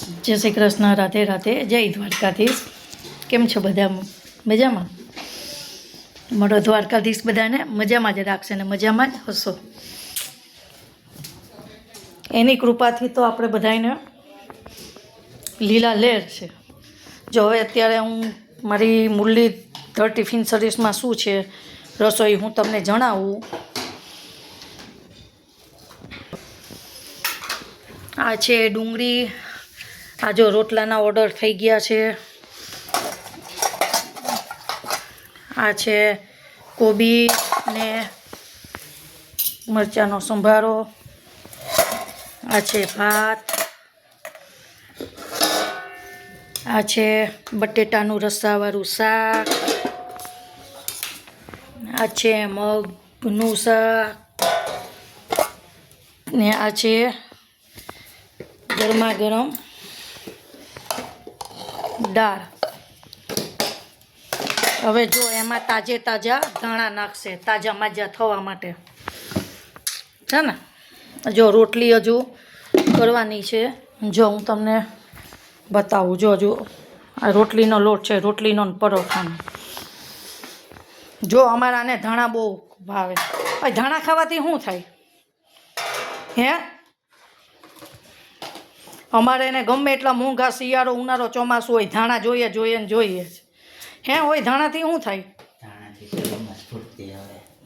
જય શ્રી કૃષ્ણ, રાધે રાધે, જય દ્વારકાધીશ. કેમ છો બધા? મજામાં? મારો દ્વારકાધીશ બધાને મજામાં જ રાખશે ને મજામાં જ હશો. એની કૃપાથી તો આપણે બધાને લીલા લહેર છે. જો હવે અત્યારે હું મારી મુરલીધર ટિફિન સર્વિસમાં શું છે રસોઈ હું તમને જણાવું. આ છે ડુંગળી, આ જો રોટલાના ઓર્ડર થઈ ગયા છે. આ છે કોબી ને મરચાંનો સંભારો. આ છે ભાત. આ છે બટેટાનું રસાવાળું શાક. આ છે મગનું શાક ને આ છે ગરમા ગરમ દાળ. હવે જો એમાં તાજા ધાણા નાખશે તાજા માજા થવા માટે છે ને. જો રોટલી હજુ કરવાની છે. જો હું તમને બતાવું. જો આ રોટલીનો લોટ છે, રોટલીનો પરોઠાનો. જો અમારાને ધાણા બહુ ભાવે. ધાણા ખાવાથી શું થાય હે? અમારે એને ગમે એટલા મોંઘા શિયાળો ઉનાળો ચોમાસું હોય ધાણા જોઈએ ને જોઈએ જ. હે હોય ધાણાથી શું થાય?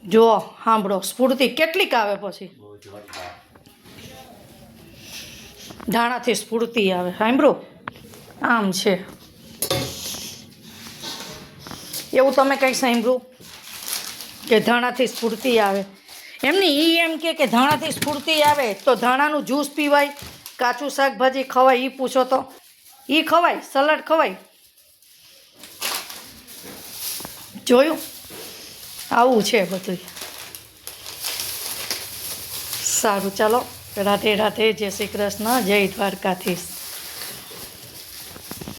જો સાંભળો, સ્ફૂર્તિ કેટલીક આવે પછી ધાણાથી સ્ફૂર્તિ આવે. સાંભળો આમ છે એવું તમે કંઈ સાંભળ્યું કે ધાણાથી સ્ફૂર્તિ આવે? એમની એમ કે ધાણાથી સ્ફૂર્તિ આવે તો ધાણાનું જ્યુસ પીવાય, કાચું શાકભાજી ખવાય. એ પૂછો તો એ ખવાય? સલાડ ખવાય? જોયું? આવું છે બધું. સારું ચાલો, રાધે રાધે, જય શ્રી કૃષ્ણ, જય દ્વારકાધીશ.